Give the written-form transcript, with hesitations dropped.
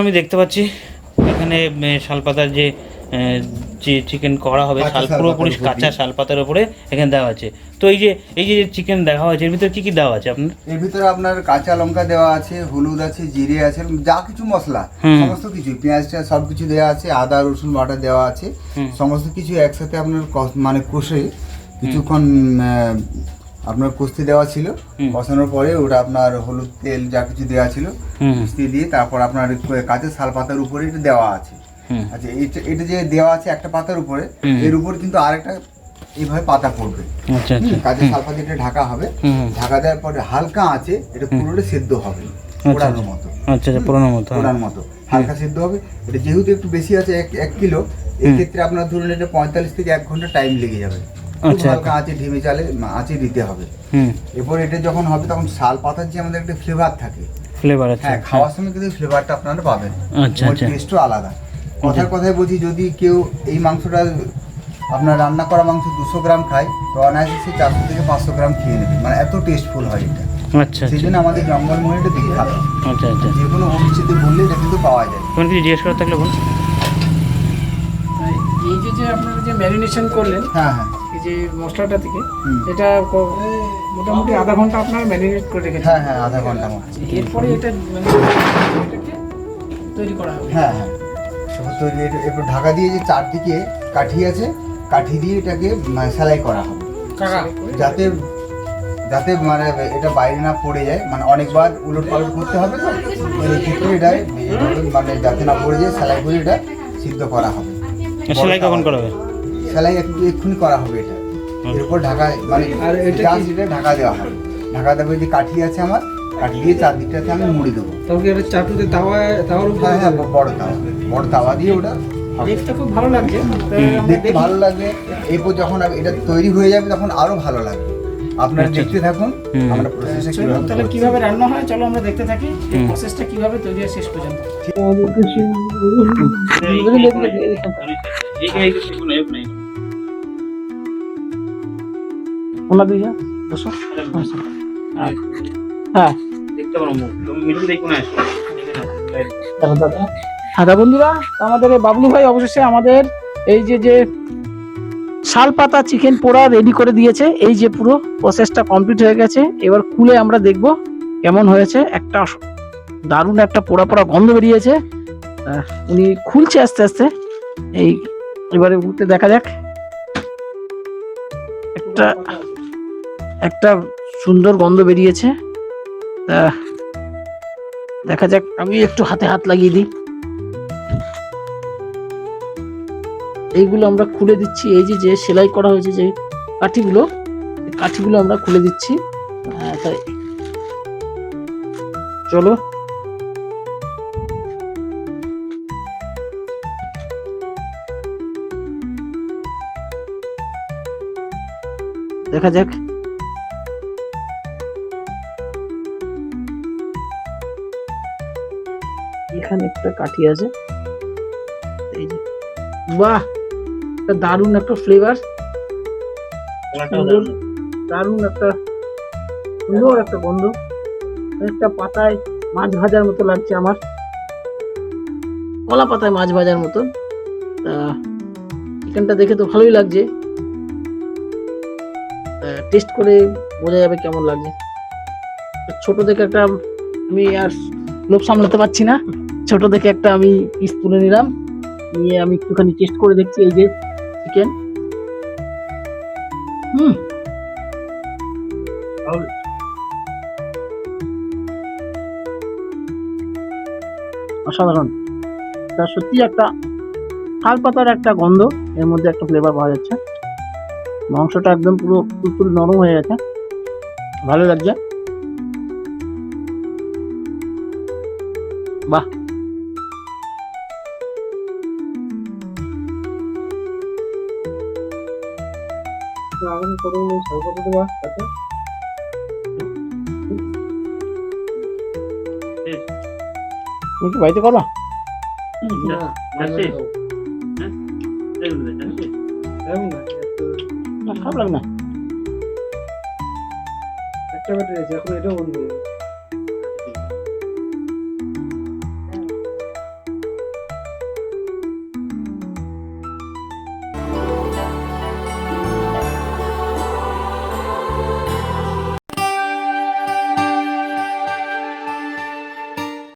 আমি দেখতে পাচ্ছি এখানে শালপাতার যে চিকেন করা হবে, পুরোপুরি কাঁচা শালপাতার উপরে এখানে দেওয়া আছে। তো এই যে চিকেন দেখা হয়েছে, এর ভিতরে কি কি দেওয়া আছে আপনার? এর ভিতরে আপনার কাঁচা লঙ্কা দেওয়া আছে, হলুদ আছে, জিরে আছে, যা কিছু মশলা সমস্ত কিছু, পেঁয়াজটা সব কিছু দেওয়া আছে, আদা রসুন বাটা দেওয়া আছে, সমস্ত কিছু একসাথে আপনার মানে কষে কিছুক্ষণ আপনার কষতে দেওয়া ছিল। কষানোর পরে ওটা আপনার হলুদ তেল যা কিছু দেওয়া ছিল কষিয়ে দিয়ে তারপর আপনার কাঁচা শাল পাতার উপরে এটা দেওয়া আছে। আচ্ছা, এটা যে দেওয়া আছে একটা পাতার উপরে, এর উপর কিন্তু আরেকটা এইভাবে পাতা পড়বে। কাঁচা শাল পাতা এটা ঢাকা হবে, ঢাকা দেওয়ার পরে হালকা আছে এটা পুরোটা সেদ্ধ হবে পোড়ানোর মতো। আচ্ছা, পোড়ানোর মতো হালকা সেদ্ধ হবে। এটা যেহেতু একটু বেশি আছে 1 কিলো, এই ক্ষেত্রে আপনার ধরুন এটা 45 থেকে 1 ঘন্টা টাইম লেগে যাবে। হালকা আঁচে ঢিমে চালে আঁচে দিতে হবে। এরপর এটা যখন হবে তখন শাল পাতার যে আমাদের একটা ফ্লেভার থাকে, হ্যাঁ, খাওয়ার সময় কিন্তু ফ্লেভারটা আপনারা পাবেন। টেস্টও আলাদা। কথায় বলছি, যদি কেউ এই মাংসটা আপনার রান্না করা মাংস 200 গ্রাম খায় তো অনায়াসে সে 400 থেকে 500 গ্রাম খেয়ে নেবে, মানে এত টেস্টফুল হয় এটা। আচ্ছা, সেই জন্য আমাদের জঙ্গলমহলটা বিখ্যাত। আচ্ছা, যে কোনো হোমস্টেতে বললে এটা কিন্তু পাওয়া যায়। কোন কিছু জিজ্ঞেস করা থাকলে বলুন। এই যে আপনারা যে ম্যারিনেশন করলেন, হ্যাঁ, এই যে মশলাটা থেকে, এটা মোটামুটি আধা ঘন্টা আপনারা ম্যারিনেট করে রেখেছেন? হ্যাঁ, আধা ঘন্টা মতো। এরপরে এটা তৈরি করা হবে? হ্যাঁ, তৈরি। এরপর ঢাকা দিয়ে যে চারদিকে কাঠি আছে, কাঠি দিয়ে এটাকে সেলাই করা হবে, যাতে মানে এটা বাইরে না পড়ে যায়। মানে অনেকবার উলট পালট করতে হবে, তো এই ক্ষেত্রে এটা মানে যাতে না পড়ে যায় সেলাই করে এটা সিদ্ধ করা হবে। সেলাই কখন করা হবে? সেলাই এক্ষুনি করা হবে। এটা এর উপর ঢাকা মানে এটা ঢাকা দেওয়া হবে। ঢাকা দেওয়া যে কাঠি আছে আমার, কাঠি দিয়ে চারদিকটাতে আমি মুড়ি দেবো। তবে এটা চাটুতে তাওয়ার উপর? হ্যাঁ, বড় তাওয়া দিয়ে ওটা দেখতে খুব ভালো লাগছে। দেখতে ভালো লাগবে। এরপর যখন এটা তৈরি হয়ে যাবে তখন আরো ভালো লাগবে। আপনারা দেখতে থাকুন আমরা প্রসেসটা কিভাবে, তাহলে কিভাবে রান্না হয় চলো আমরা দেখতে থাকি এই প্রসেসটা কিভাবে তৈরি হয় শেষ পর্যন্ত। হ্যাঁ বন্ধুরা, আমাদের এই বাবলু ভাই অবশেষে আমাদের এই যে শাল পাতা চিকেন পোড়া রেডি করে দিয়েছে। এই যে পুরো প্রসেসটা কমপ্লিট হয়ে গেছে। এবার খুলে আমরা দেখব কেমন হয়েছে। একটা দারুণ একটা পোড়া পোড়া গন্ধ বেরিয়েছে। উনি খুলছে আস্তে আস্তে। এবারে উঠতে দেখা যাক। একটা সুন্দর গন্ধ বেরিয়েছে। দেখা যাক, আমি একটু হাতে হাত লাগিয়ে দিই। এইগুলো আমরা খুলে দিচ্ছি। এই যে সেলাই করা হয়েছে যে কাঠিগুলো আমরা খুলে দিচ্ছি। চলো দেখা যাক। এখানে একটা কাঠি আছে। এই যে বাহ, দারুণ একটা ফ্লেভার, দারুণ একটা সুন্দর একটা গন্ধ। একটা পাতায় মাছ ভাজার মতো লাগছে আমার, কলা পাতায় মাছ ভাজার মতো। চিকেনটা দেখে তো ভালোই লাগছে। টেস্ট করে বোঝা যাবে কেমন লাগছে। ছোট দেখে একটা, আমি আর লোভ সামলাতে পারছি না, ছোট দেখে একটা আমি পিস তুলে নিলাম। নিয়ে আমি একটুখানি টেস্ট করে দেখছি এই যে চিকেন। অসাধারণ। সত্যি একটা শাল পাতার একটা গন্ধ, এর মধ্যে একটা ফ্লেভার পাওয়া যাচ্ছে। মাংসটা একদম পুরো তুলতুল নরম হয়ে গেছে, ভালো লাগছে। বাহ, তুমি কি বাড়িতে করবা? খারাপ লাগে না? একটা ব্যাটারি আছে, এখন এটাও বন্ধ হয়ে গেছে।